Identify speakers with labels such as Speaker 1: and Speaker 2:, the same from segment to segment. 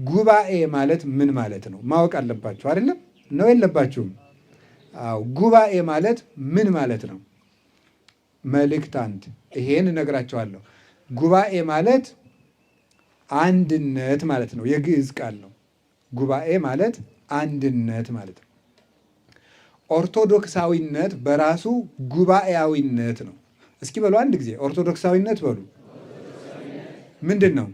Speaker 1: ጉባኤ ማለት ምን ማለት ነው? ማወቅ አለባችሁ አይደለም? ነው የለባችሁም? አዎ፣ ጉባኤ ማለት ምን ማለት ነው? መልእክት አንድ ይሄን እነግራቸዋለሁ። ጉባኤ ማለት አንድነት ማለት ነው። የግዕዝ ቃል ነው። ጉባኤ ማለት አንድነት ማለት ነው። ኦርቶዶክሳዊነት በራሱ ጉባኤያዊነት ነው። እስኪ በሉ አንድ ጊዜ ኦርቶዶክሳዊነት በሉ። ምንድን ነው?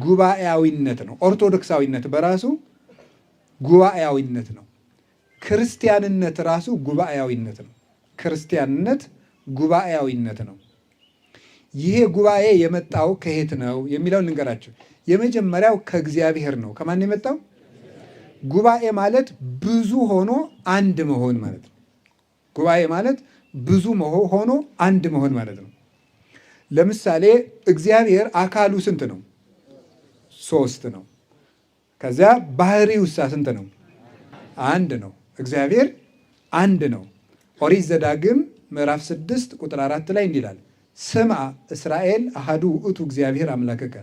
Speaker 1: ጉባኤያዊነት ነው። ኦርቶዶክሳዊነት በራሱ ጉባኤያዊነት ነው። ክርስቲያንነት ራሱ ጉባኤያዊነት ነው። ክርስቲያንነት ጉባኤያዊነት ነው። ይሄ ጉባኤ የመጣው ከየት ነው የሚለውን ልንገራችሁ። የመጀመሪያው ከእግዚአብሔር ነው። ከማን የመጣው? ጉባኤ ማለት ብዙ ሆኖ አንድ መሆን ማለት ነው። ጉባኤ ማለት ብዙ ሆኖ አንድ መሆን ማለት ነው። ለምሳሌ እግዚአብሔር አካሉ ስንት ነው? 3 ነው። ከዚያ ባህሪው ስንት ነው? 1 ነው። እግዚአብሔር አንድ ነው። ኦሪት ዘዳግም ምዕራፍ 6 ቁጥር 4 ላይ እንዲህ ይላል፣ ስምዐ እስራኤል አሐዱ ውእቱ እግዚአብሔር አምላክከ።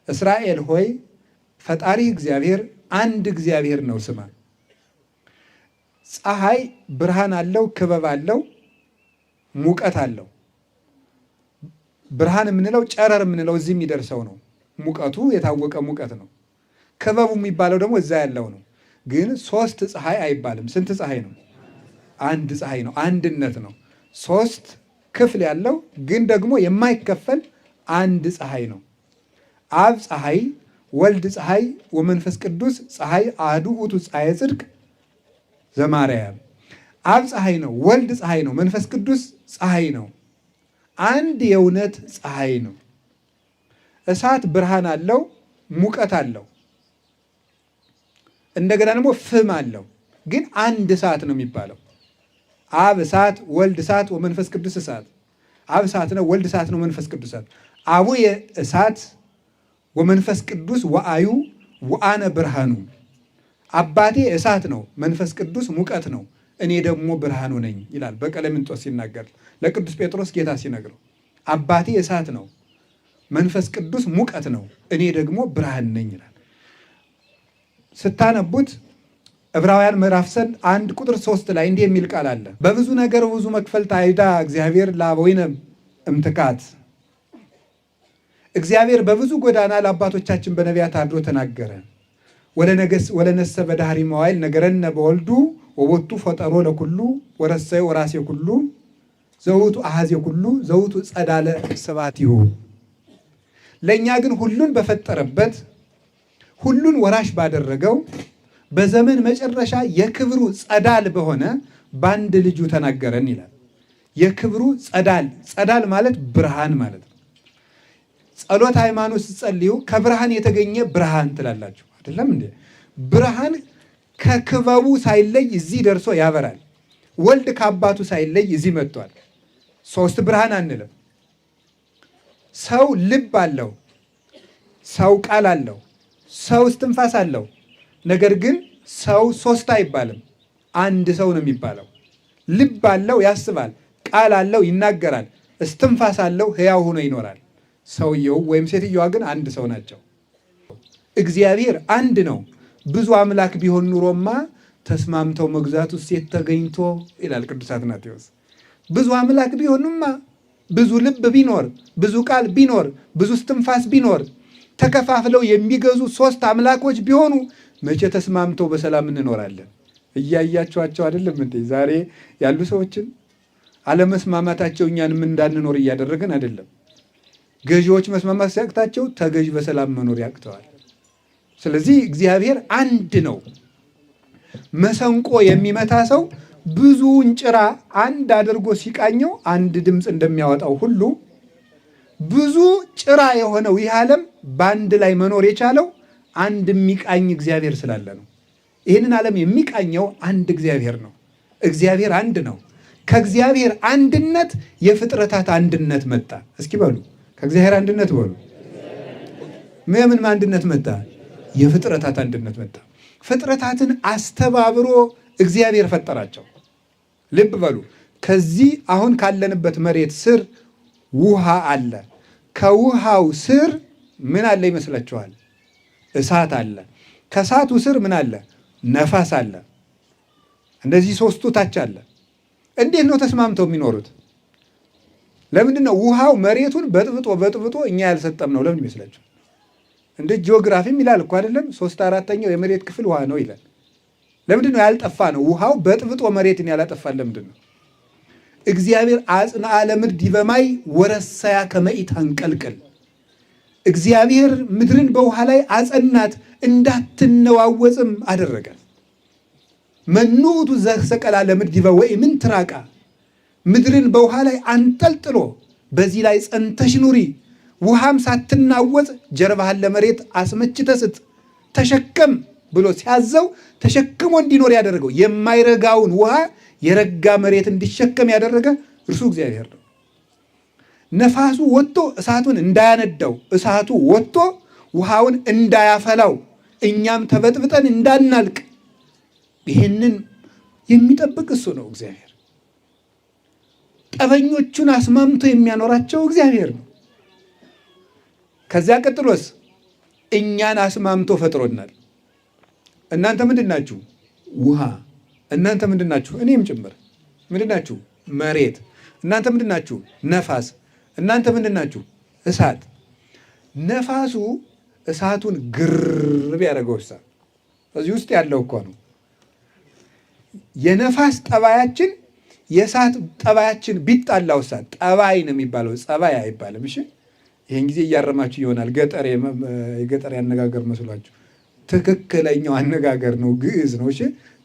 Speaker 1: እስራኤል ሆይ ፈጣሪ እግዚአብሔር አንድ እግዚአብሔር ነው ስማ። ፀሐይ ብርሃን አለው፣ ክበብ አለው፣ ሙቀት አለው። ብርሃን የምንለው ጨረር የምንለው እዚህ የሚደርሰው ነው። ሙቀቱ የታወቀ ሙቀት ነው። ክበቡ የሚባለው ደግሞ እዛ ያለው ነው። ግን 3 ፀሐይ አይባልም። ስንት ፀሐይ ነው? 1 ፀሐይ ነው። አንድነት ነው። 3 ክፍል ያለው ግን ደግሞ የማይከፈል 1 ፀሐይ ነው። አብ ፀሐይ፣ ወልድ ፀሐይ ወመንፈስ ቅዱስ ፀሐይ አሐዱ ውእቱ ፀሐየ ጽድቅ ዘማርያም። አብ ፀሐይ ነው፣ ወልድ ፀሐይ ነው፣ መንፈስ ቅዱስ ፀሐይ ነው። አንድ የእውነት ፀሐይ ነው። እሳት ብርሃን አለው፣ ሙቀት አለው። እንደገና ደግሞ ፍም አለው። ግን አንድ እሳት ነው የሚባለው። አብ እሳት፣ ወልድ እሳት ወመንፈስ ቅዱስ እሳት። አብ እሳት ነው፣ ወልድ እሳት ነው፣ መንፈስ ቅዱስ እሳት። አቡየ እሳት ወመንፈስ ቅዱስ ወአዩ ወአነ ብርሃኑ። አባቴ እሳት ነው፣ መንፈስ ቅዱስ ሙቀት ነው፣ እኔ ደግሞ ብርሃኑ ነኝ ይላል በቀለምንጦስ ሲናገር ለቅዱስ ጴጥሮስ ጌታ ሲነግረው። አባቴ እሳት ነው፣ መንፈስ ቅዱስ ሙቀት ነው፣ እኔ ደግሞ ብርሃን ነኝ ይላል። ስታነቡት ዕብራውያን ምዕራፍ 1 ቁጥር 3 ላይ እንዲህ የሚል ቃል አለ። በብዙ ነገር ብዙ መክፈልት አይዳ እግዚአብሔር ለአበዊነ እምትካት። እግዚአብሔር በብዙ ጎዳና ለአባቶቻችን በነቢያት አድሮ ተናገረ። ወለነሰ በዳህሪ መዋይል ነገረነ በወልዱ ወቦቱ ፈጠሮ ለኩሉ ወረሰዮ ወራሴ ኩሉ ዘውቱ አሐዜ ኩሉ ዘውቱ ጸዳለ ስብሐቲሁ። ለእኛ ግን ሁሉን በፈጠረበት ሁሉን ወራሽ ባደረገው በዘመን መጨረሻ የክብሩ ጸዳል በሆነ በአንድ ልጁ ተናገረን ይላል። የክብሩ ጸዳል፣ ጸዳል ማለት ብርሃን ማለት ነው። ጸሎት ሃይማኖት ስትጸልዩ ከብርሃን የተገኘ ብርሃን ትላላችሁ አይደለም እንዴ? ብርሃን ከክበቡ ሳይለይ እዚህ ደርሶ ያበራል። ወልድ ከአባቱ ሳይለይ እዚህ መጥቷል። 3 ብርሃን አንልም። ሰው ልብ አለው፣ ሰው ቃል አለው፣ ሰው እስትንፋስ አለው። ነገር ግን ሰው 3 አይባልም፣ አንድ ሰው ነው የሚባለው። ልብ አለው ያስባል፣ ቃል አለው ይናገራል፣ እስትንፋስ አለው ሕያው ሆኖ ይኖራል። ሰውየው ወይም ሴትየዋ ግን አንድ ሰው ናቸው። እግዚአብሔር አንድ ነው። ብዙ አምላክ ቢሆን ኑሮማ ተስማምተው መግዛት ውስጥ ሴት ተገኝቶ ይላል ቅዱስ አትናቴዎስ። ብዙ አምላክ ቢሆንማ፣ ብዙ ልብ ቢኖር፣ ብዙ ቃል ቢኖር፣ ብዙ እስትንፋስ ቢኖር፣ ተከፋፍለው የሚገዙ 3 አምላኮች ቢሆኑ መቼ ተስማምተው በሰላም እንኖራለን? እያያቸዋቸው አይደለም እንዴ? ዛሬ ያሉ ሰዎችን አለመስማማታቸው እኛንም እንዳንኖር እያደረገን አይደለም? ገዢዎች መስማማት ሲያቅታቸው ተገዥ በሰላም መኖር ያቅተዋል። ስለዚህ እግዚአብሔር አንድ ነው። መሰንቆ የሚመታ ሰው ብዙውን ጭራ አንድ አድርጎ ሲቃኘው አንድ ድምፅ እንደሚያወጣው ሁሉ ብዙ ጭራ የሆነው ይህ ዓለም በአንድ ላይ መኖር የቻለው አንድ የሚቃኝ እግዚአብሔር ስላለ ነው። ይህንን ዓለም የሚቃኘው አንድ እግዚአብሔር ነው። እግዚአብሔር አንድ ነው። ከእግዚአብሔር አንድነት የፍጥረታት አንድነት መጣ። እስኪ በሉ ከእግዚአብሔር አንድነት በሉ። ምን አንድነት መጣ? የፍጥረታት አንድነት መጣ። ፍጥረታትን አስተባብሮ እግዚአብሔር ፈጠራቸው። ልብ በሉ። ከዚህ አሁን ካለንበት መሬት ስር ውሃ አለ። ከውሃው ስር ምን አለ ይመስላችኋል? እሳት አለ። ከእሳቱ ስር ምን አለ? ነፋስ አለ። እንደዚህ ሶስቱ ታች አለ። እንዴት ነው ተስማምተው የሚኖሩት? ለምንድን ነው ውሃው መሬቱን በጥብጦ እኛ ያልሰጠም ነው? ለምን ይመስላችሁ? እንደ ጂኦግራፊም ይላል እኮ አይደለም? 3/4 የመሬት ክፍል ውሃ ነው ይላል። ለምንድን ነው ያልጠፋ ነው? ውሃው በጥብጦ መሬትን ያላጠፋል ለምንድን ነው? እግዚአብሔር አጽንዐ ለምድር ዲበ ማይ ወረሰያ ከመ ኢታንቀልቅል። እግዚአብሔር ምድርን በውሃ ላይ አጸናት እንዳትነዋወጽም አደረጋት። መኑ ውእቱ ዘሰቀላ ለምድር ዲበ ወኢምንትራቃ። ምድርን በውሃ ላይ አንጠልጥሎ በዚህ ላይ ጸንተሽ ኑሪ፣ ውሃም ሳትናወጽ ጀርባህን ለመሬት አስመችተህ ስጥ፣ ተሸከም ብሎ ሲያዘው ተሸክሞ እንዲኖር ያደረገው የማይረጋውን ውሃ የረጋ መሬት እንዲሸከም ያደረገ እርሱ እግዚአብሔር ነው። ነፋሱ ወጥቶ እሳቱን እንዳያነዳው፣ እሳቱ ወጥቶ ውሃውን እንዳያፈላው፣ እኛም ተበጥብጠን እንዳናልቅ ይህንን የሚጠብቅ እሱ ነው እግዚአብሔር። ጠበኞቹን አስማምቶ የሚያኖራቸው እግዚአብሔር ነው። ከዚያ ቀጥሎስ እኛን አስማምቶ ፈጥሮናል። እናንተ ምንድን ናችሁ? ውሃ። እናንተ ምንድን ናችሁ? እኔም ጭምር ምንድን ናችሁ? መሬት። እናንተ ምንድን ናችሁ? ነፋስ። እናንተ ምንድን ናችሁ? እሳት። ነፋሱ እሳቱን ግርብ ያደረገው እሳት እዚህ ውስጥ ያለው እኮ ነው። የነፋስ ጠባያችን የእሳት ጠባያችን ቢጣላው እሳት ጠባይ ነው የሚባለው፣ ጸባይ አይባልም። እሺ ይህን ጊዜ እያረማችሁ ይሆናል። የገጠር አነጋገር መስሏችሁ፣ ትክክለኛው አነጋገር ነው፣ ግዕዝ ነው። እሺ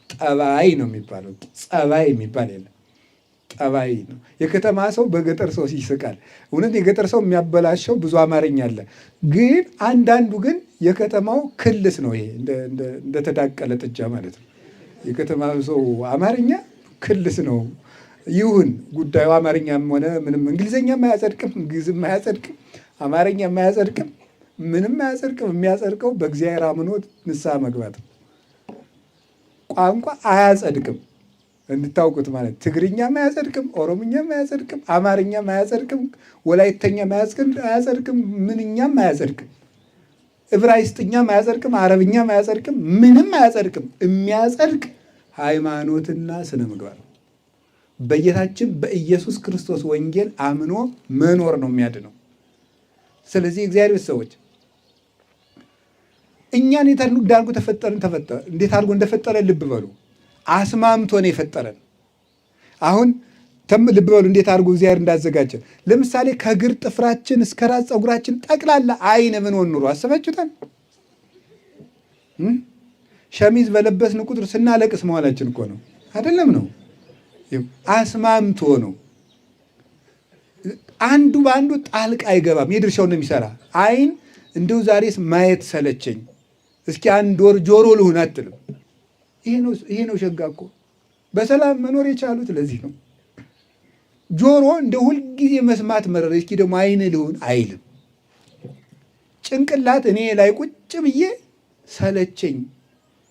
Speaker 1: ጠባይ ነው የሚባለው፣ ጸባይ የሚባል የለም። ጠባይ ነው። የከተማ ሰው በገጠር ሰው ይስቃል። እውነት የገጠር ሰው የሚያበላሸው ብዙ አማርኛ አለ። ግን አንዳንዱ ግን የከተማው ክልስ ነው። ይሄ እንደተዳቀለ ጥጃ ማለት ነው። የከተማ ሰው አማርኛ ክልስ ነው። ይሁን ጉዳዩ አማርኛም ሆነ ምንም እንግሊዝኛም አያጸድቅም፣ ግዕዝም አያጸድቅም፣ አማርኛም አያጸድቅም፣ ምንም አያጸድቅም። የሚያጸድቀው በእግዚአብሔር አምኖ ንስሐ መግባት ነው። ቋንቋ አያጸድቅም እንድታውቁት ማለት ትግርኛም አያጸድቅም፣ ኦሮምኛም አያጸድቅም፣ አማርኛም አያጸድቅም፣ ወላይተኛም አያጸድቅም፣ ምንኛም አያጸድቅም፣ ዕብራይስጥኛም አያጸድቅም፣ አረብኛም አያጸድቅም፣ ምንም አያጸድቅም። የሚያጸድቅ ሃይማኖትና ስነ ምግባር ነው። በጌታችን በኢየሱስ ክርስቶስ ወንጌል አምኖ መኖር ነው የሚያድነው። ስለዚህ እግዚአብሔር ሰዎች እኛን እንዴት አድርጎ እንዴት አድርጎ እንደፈጠረን ልብ በሉ። አስማምቶ ነው የፈጠረን። አሁን ልብ በሉ እንዴት አድርጎ እግዚአብሔር እንዳዘጋጀን። ለምሳሌ ከእግር ጥፍራችን እስከ ራስ ፀጉራችን ጠቅላላ አይን ምን ሆን ኑሮ አስባችሁታል? ሸሚዝ በለበስን ቁጥር ስናለቅስ መዋላችን እኮ ነው አይደለም? ነው አስማምቶ ነው። አንዱ በአንዱ ጣልቃ አይገባም። የድርሻውን ነው የሚሰራ። አይን እንደው ዛሬስ ማየት ሰለቸኝ፣ እስኪ አንድ ወር ጆሮ ልሁን አትልም። ይሄ ነው ሸጋ እኮ በሰላም መኖር የቻሉት ለዚህ ነው። ጆሮ እንደ ሁልጊዜ መስማት መረረ፣ እስኪ ደግሞ አይን ልሁን አይልም። ጭንቅላት እኔ ላይ ቁጭ ብዬ ሰለቸኝ፣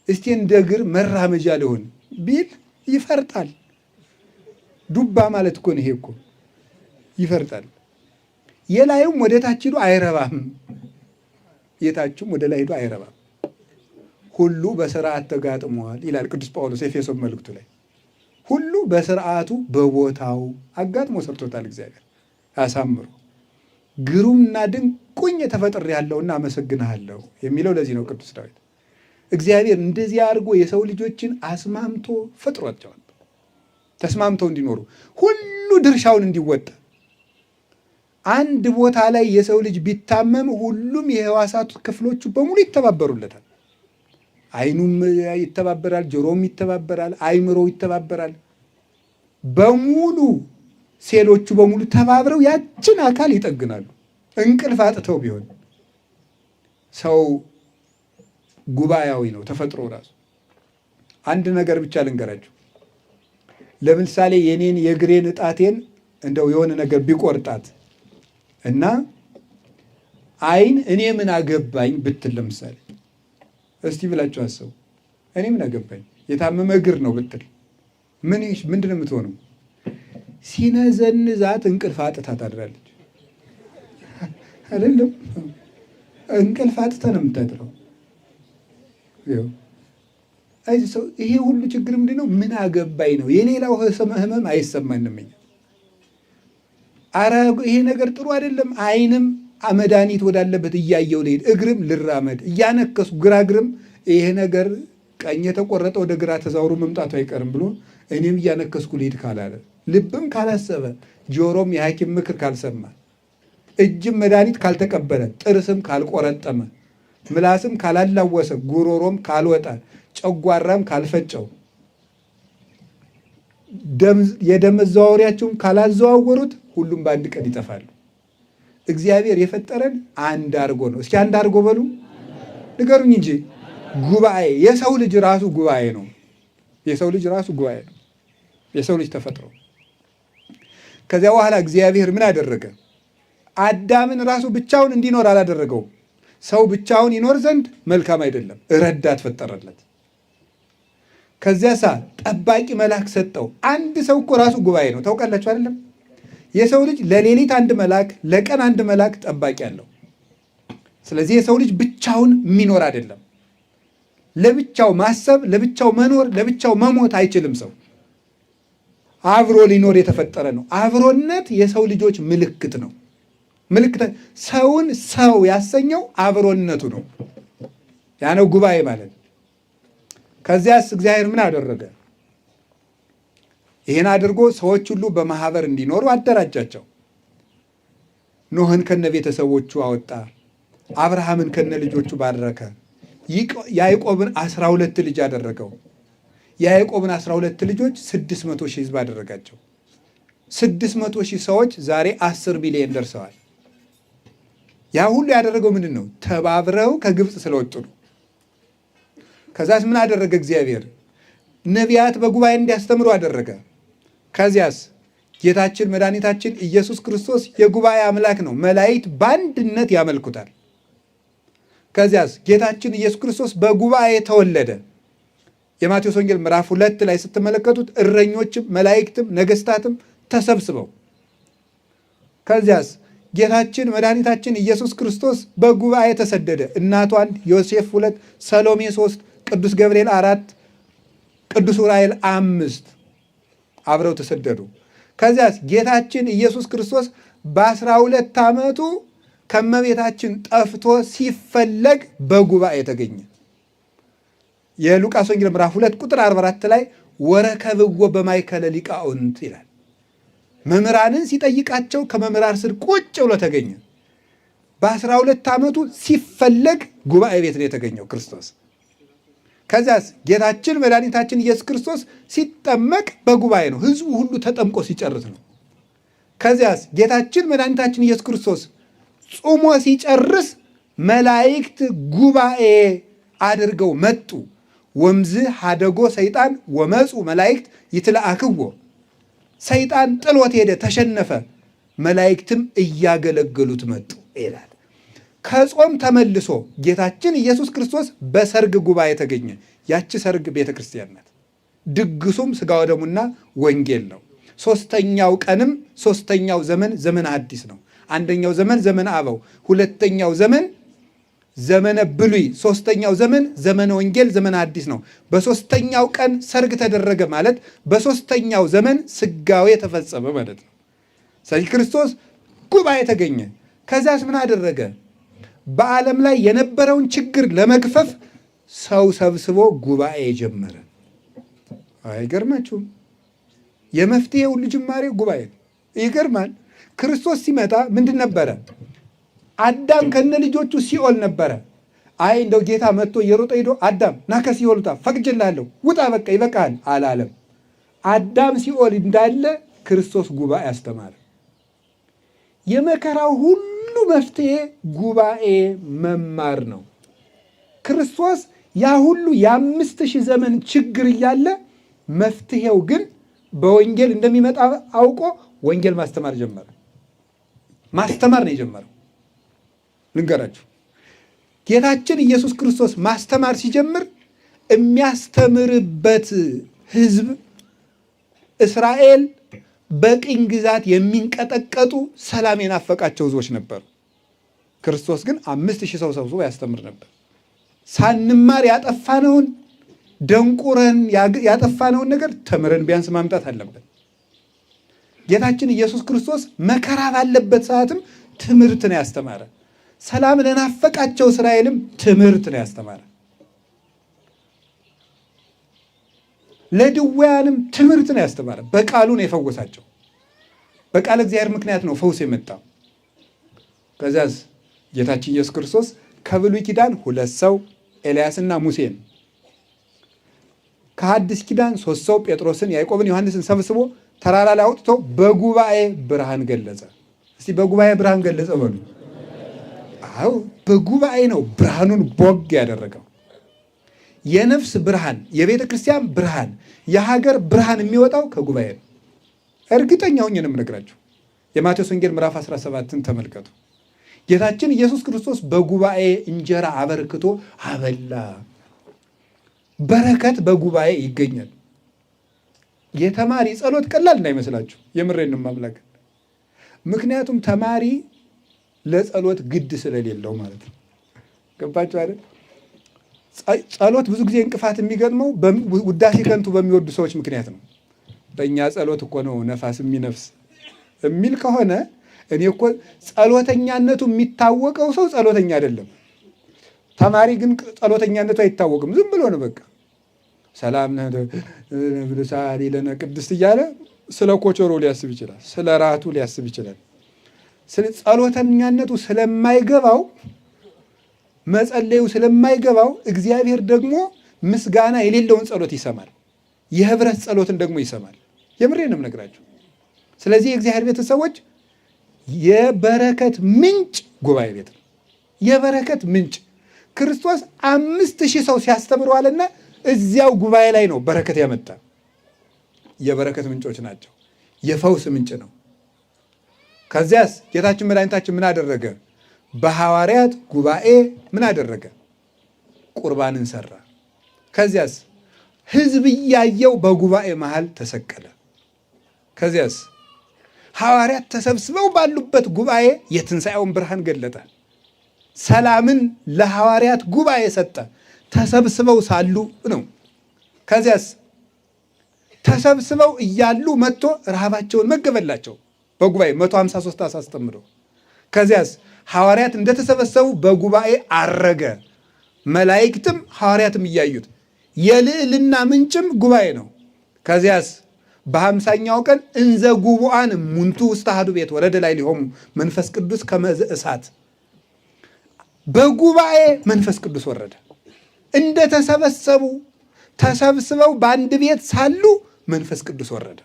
Speaker 1: እስቲ እንደ እግር መራመጃ ልሁን ቢል ይፈርጣል። ዱባ ማለት እኮ ነው ይሄ እኮ ይፈርጣል። የላዩም ወደ ታች ሄዶ አይረባም፣ የታችም ወደ ላይ ሄዶ አይረባም። ሁሉ በስርዓት ተጋጥሟል ይላል ቅዱስ ጳውሎስ ኤፌሶን መልእክቱ ላይ። ሁሉ በስርዓቱ በቦታው አጋጥሞ ሰርቶታል እግዚአብሔር አሳምሮ። ግሩምና ድንቁኝ ተፈጥሬአለሁና አመሰግንሃለሁ የሚለው ለዚህ ነው ቅዱስ ዳዊት። እግዚአብሔር እንደዚህ አድርጎ የሰው ልጆችን አስማምቶ ፈጥሯቸዋል፣ ተስማምተው እንዲኖሩ፣ ሁሉ ድርሻውን እንዲወጣ። አንድ ቦታ ላይ የሰው ልጅ ቢታመም ሁሉም የህዋሳቱ ክፍሎቹ በሙሉ ይተባበሩለታል። አይኑም ይተባበራል፣ ጆሮም ይተባበራል፣ አይምሮ ይተባበራል። በሙሉ ሴሎቹ በሙሉ ተባብረው ያችን አካል ይጠግናሉ። እንቅልፍ አጥተው ቢሆን ሰው ጉባኤያዊ ነው ተፈጥሮ ራሱ። አንድ ነገር ብቻ ልንገራችሁ። ለምሳሌ የኔን የእግሬን እጣቴን እንደው የሆነ ነገር ቢቆርጣት እና አይን እኔ ምን አገባኝ ብትል፣ ለምሳሌ እስቲ ብላችሁ አሰቡ። እኔ ምን አገባኝ የታመመ እግር ነው ብትል ምንድን ነው የምትሆነው? ሲነዘንዛት እንቅልፍ አጥታ ታድራለች። አይደለም? እንቅልፍ አጥታ ነው የምታድረው። ይሄ ሁሉ ችግር ምንድን ነው? ምን አገባኝ ነው። የሌላው ህመም አይሰማንም እኛ። ኧረ ይሄ ነገር ጥሩ አይደለም። ዓይንም መድኃኒት ወዳለበት እያየው ልሄድ፣ እግርም ልራመድ እያነከሱ ግራ እግርም ይሄ ነገር ቀኝ የተቆረጠ ወደ ግራ ተዛውሮ መምጣቱ አይቀርም ብሎ እኔም እያነከስኩ ልሄድ ካላለ፣ ልብም ካላሰበ፣ ጆሮም የሐኪም ምክር ካልሰማ፣ እጅም መድኃኒት ካልተቀበለ፣ ጥርስም ካልቆረጠመ፣ ምላስም ካላላወሰ፣ ጉሮሮም ካልወጣ፣ ጨጓራም ካልፈጨው፣ የደም መዘዋወሪያቸውም ካላዘዋወሩት ሁሉም በአንድ ቀን ይጠፋሉ። እግዚአብሔር የፈጠረን አንድ አድርጎ ነው። እስኪ አንድ አድርጎ በሉ ንገሩኝ እንጂ። ጉባኤ የሰው ልጅ ራሱ ጉባኤ ነው። የሰው ልጅ ራሱ ጉባኤ ነው። የሰው ልጅ ተፈጥሮ። ከዚያ በኋላ እግዚአብሔር ምን አደረገ? አዳምን ራሱ ብቻውን እንዲኖር አላደረገውም። ሰው ብቻውን ይኖር ዘንድ መልካም አይደለም፣ ረዳት ፈጠረለት። ከዚያ ጠባቂ መልአክ ሰጠው። አንድ ሰው እኮ ራሱ ጉባኤ ነው። ታውቃላችሁ አይደለም? የሰው ልጅ ለሌሊት አንድ መልአክ፣ ለቀን አንድ መልአክ ጠባቂ አለው። ስለዚህ የሰው ልጅ ብቻውን የሚኖር አይደለም። ለብቻው ማሰብ፣ ለብቻው መኖር፣ ለብቻው መሞት አይችልም። ሰው አብሮ ሊኖር የተፈጠረ ነው። አብሮነት የሰው ልጆች ምልክት ነው። ሰውን ሰው ያሰኘው አብሮነቱ ነው። ያ ነው ጉባኤ ማለት። ከዚያስ እግዚአብሔር ምን አደረገ? ይህን አድርጎ ሰዎች ሁሉ በማህበር እንዲኖሩ አደራጃቸው። ኖህን ከነ ቤተሰቦቹ አወጣ። አብርሃምን ከነ ልጆቹ ባረከ። ያዕቆብን 12 ልጅ አደረገው። የያዕቆብን 12 ልጆች 600 ሺህ ህዝብ አደረጋቸው። 600 ሺህ ሰዎች ዛሬ 10 ቢሊዮን ደርሰዋል። ያ ሁሉ ያደረገው ምንድን ነው? ተባብረው ከግብፅ ስለወጡ ነው። ከዛስ ምን አደረገ እግዚአብሔር? ነቢያት በጉባኤ እንዲያስተምሩ አደረገ። ከዚያስ ጌታችን መድኃኒታችን ኢየሱስ ክርስቶስ የጉባኤ አምላክ ነው። መላእክት በአንድነት ያመልኩታል። ከዚያስ ጌታችን ኢየሱስ ክርስቶስ በጉባኤ ተወለደ። የማቴዎስ ወንጌል ምዕራፍ 2 ላይ ስትመለከቱት እረኞችም መላእክትም ነገስታትም ተሰብስበው፣ ከዚያስ ጌታችን መድኃኒታችን ኢየሱስ ክርስቶስ በጉባኤ ተሰደደ። እናቱ 1፣ ዮሴፍ 2፣ ሰሎሜ 3፣ ቅዱስ ገብርኤል 4፣ ቅዱስ ዑራኤል 5 አብረው ተሰደዱ። ከዚያስ ጌታችን ኢየሱስ ክርስቶስ በ12 ዓመቱ ከመቤታችን ጠፍቶ ሲፈለግ በጉባኤ ተገኘ። የሉቃስ ወንጌል ምዕራፍ 2 ቁጥር 44 ላይ ወረከብዎ በማእከለ ሊቃውንት ይላል። መምህራንን ሲጠይቃቸው ከመምህራን ስር ቁጭ ብሎ ተገኘ። በ12 ዓመቱ ሲፈለግ ጉባኤ ቤት ነው የተገኘው ክርስቶስ። ከዚያስ ጌታችን መድኃኒታችን ኢየሱስ ክርስቶስ ሲጠመቅ በጉባኤ ነው። ህዝቡ ሁሉ ተጠምቆ ሲጨርስ ነው። ከዚያስ ጌታችን መድኃኒታችን ኢየሱስ ክርስቶስ ጾሞ ሲጨርስ መላእክት ጉባኤ አድርገው መጡ። ወምዝ ሀደጎ ሰይጣን ወመፁ መላእክት ይትለአክዎ። ሰይጣን ጥሎት ሄደ፣ ተሸነፈ። መላእክትም እያገለገሉት መጡ ይላል። ከጾም ተመልሶ ጌታችን ኢየሱስ ክርስቶስ በሰርግ ጉባኤ ተገኘ። ያቺ ሰርግ ቤተ ክርስቲያን ናት። ድግሱም ሥጋ ወደሙና ወንጌል ነው። ሦስተኛው ቀንም ሦስተኛው ዘመን ዘመነ አዲስ ነው። አንደኛው ዘመን ዘመነ አበው፣ ሁለተኛው ዘመን ዘመነ ብሉይ፣ ሦስተኛው ዘመን ዘመነ ወንጌል ዘመነ አዲስ ነው። በሦስተኛው ቀን ሰርግ ተደረገ ማለት በሦስተኛው ዘመን ሥጋዌ ተፈጸመ ማለት ነው። ስለዚህ ክርስቶስ ጉባኤ ተገኘ። ከዚያስ ምን አደረገ? በዓለም ላይ የነበረውን ችግር ለመግፈፍ ሰው ሰብስቦ ጉባኤ ጀመረ። አይገርማችሁም? የመፍትሄ ሁሉ ጅማሬ ጉባኤ ይገርማል። ክርስቶስ ሲመጣ ምንድን ነበረ? አዳም ከነ ልጆቹ ሲኦል ነበረ። አይ እንደው ጌታ መጥቶ እየሮጠ ሄዶ አዳም ና ከሲኦል ውጣ፣ ፈቅጄልሃለሁ፣ ውጣ፣ በቃ ይበቃል አላለም። አዳም ሲኦል እንዳለ ክርስቶስ ጉባኤ አስተማረ። የመከራው ሁሉ መፍትሄ ጉባኤ መማር ነው። ክርስቶስ ያ ሁሉ የ5000 ዘመን ችግር እያለ መፍትሄው ግን በወንጌል እንደሚመጣ አውቆ ወንጌል ማስተማር ጀመረ። ማስተማር ነው የጀመረው። ልንገራችሁ፣ ጌታችን ኢየሱስ ክርስቶስ ማስተማር ሲጀምር የሚያስተምርበት ሕዝብ እስራኤል በቅኝ ግዛት የሚንቀጠቀጡ ሰላም የናፈቃቸው ሕዝቦች ነበሩ። ክርስቶስ ግን 5000 ሰው ሰብስቦ ያስተምር ነበር። ሳንማር ያጠፋነውን ደንቁረን ያጠፋነውን ነገር ተምረን ቢያንስ ማምጣት አለብን። ጌታችን ኢየሱስ ክርስቶስ መከራ ባለበት ሰዓትም ትምህርት ነው ያስተማረ። ሰላም ለናፈቃቸው እስራኤልም ትምህርት ነው ያስተማረ። ለድውያንም ትምህርት ነው ያስተማረ። በቃሉ ነው የፈወሳቸው። በቃል እግዚአብሔር ምክንያት ነው ፈውስ የመጣው። ከዚያስ ጌታችን ኢየሱስ ክርስቶስ ከብሉይ ኪዳን 2 ሰው ኤልያስና ሙሴን፣ ከሐዲስ ኪዳን 3 ሰው ጴጥሮስን፣ ያዕቆብን፣ ዮሐንስን ሰብስቦ ተራራ ላይ አውጥቶ በጉባኤ ብርሃን ገለጸ። እስቲ በጉባኤ ብርሃን ገለጸ በሉ። አዎ በጉባኤ ነው ብርሃኑን ቦግ ያደረገው። የነፍስ ብርሃን፣ የቤተ ክርስቲያን ብርሃን፣ የሀገር ብርሃን የሚወጣው ከጉባኤ ነው። እርግጠኛ ሆኜ ነው የምነግራችሁ። የማቴዎስ ወንጌል ምዕራፍ 17ን ተመልከቱ። ጌታችን ኢየሱስ ክርስቶስ በጉባኤ እንጀራ አበርክቶ አበላ። በረከት በጉባኤ ይገኛል። የተማሪ ጸሎት ቀላል እንዳይመስላችሁ፣ የምሬን ነው ማምላክ። ምክንያቱም ተማሪ ለጸሎት ግድ ስለሌለው ማለት ነው። ገባችሁ አይደል? ጸሎት ብዙ ጊዜ እንቅፋት የሚገጥመው ውዳሴ ከንቱ በሚወዱ ሰዎች ምክንያት ነው። በእኛ ጸሎት እኮ ነው ነፋስ የሚነፍስ የሚል ከሆነ እኔ እኮ ጸሎተኛነቱ የሚታወቀው ሰው ጸሎተኛ አይደለም። ተማሪ ግን ጸሎተኛነቱ አይታወቅም። ዝም ብሎ ነው በቃ ሰላም ሳሊ ለነ ቅድስት እያለ ስለ ኮቾሮ ሊያስብ ይችላል፣ ስለ ራቱ ሊያስብ ይችላል። ጸሎተኛነቱ ስለማይገባው፣ መጸለዩ ስለማይገባው እግዚአብሔር ደግሞ ምስጋና የሌለውን ጸሎት ይሰማል። የህብረት ጸሎትን ደግሞ ይሰማል። የምሬን ነው የምነግራችሁ። ስለዚህ የእግዚአብሔር ቤተሰቦች የበረከት ምንጭ ጉባኤ ቤት ነው። የበረከት ምንጭ ክርስቶስ 5000 ሰው ሲያስተምረዋልና እዚያው ጉባኤ ላይ ነው በረከት ያመጣ። የበረከት ምንጮች ናቸው። የፈውስ ምንጭ ነው። ከዚያስ ጌታችን መድኃኒታችን ምን አደረገ? በሐዋርያት ጉባኤ ምን አደረገ? ቁርባንን ሰራ። ከዚያስ ሕዝብ እያየው በጉባኤ መሃል ተሰቀለ። ከዚያስ ሐዋርያት ተሰብስበው ባሉበት ጉባኤ የትንሣኤውን ብርሃን ገለጠ። ሰላምን ለሐዋርያት ጉባኤ ሰጠ። ተሰብስበው ሳሉ ነው። ከዚያስ ተሰብስበው እያሉ መጥቶ ረሃባቸውን መገበላቸው በጉባኤ 153 ዓሣ አስጠምዶ። ከዚያስ ሐዋርያት እንደተሰበሰቡ በጉባኤ አረገ። መላእክትም ሐዋርያትም እያዩት የልዕልና ምንጭም ጉባኤ ነው። ከዚያስ በ50ኛው ቀን እንዘ ጉቡአን ሙንቱ ውስተ አሐዱ ቤት ወረደ ላዕሌሆሙ መንፈስ ቅዱስ ከመ ዘእሳት። በጉባኤ መንፈስ ቅዱስ ወረደ። እንደተሰበሰቡ ተሰብስበው በአንድ ቤት ሳሉ መንፈስ ቅዱስ ወረደ።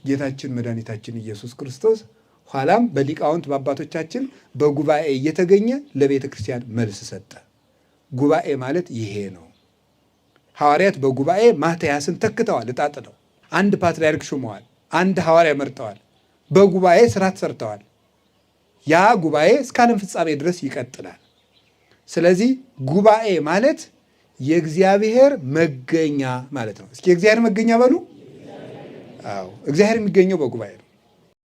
Speaker 1: ጌታችን መድኃኒታችን ኢየሱስ ክርስቶስ ኋላም በሊቃውንት በአባቶቻችን በጉባኤ እየተገኘ ለቤተ ክርስቲያን መልስ ሰጠ። ጉባኤ ማለት ይሄ ነው። ሐዋርያት በጉባኤ ማትያስን ተክተዋል፣ እጣጥለው አንድ ፓትርያርክ ሹመዋል፣ አንድ ሐዋርያ መርጠዋል፣ በጉባኤ ስርዓት ሰርተዋል። ያ ጉባኤ እስከ ዓለም ፍጻሜ ድረስ ይቀጥላል። ስለዚህ ጉባኤ ማለት የእግዚአብሔር መገኛ ማለት ነው። እስኪ የእግዚአብሔር መገኛ በሉ። አዎ፣ እግዚአብሔር የሚገኘው በጉባኤ ነው።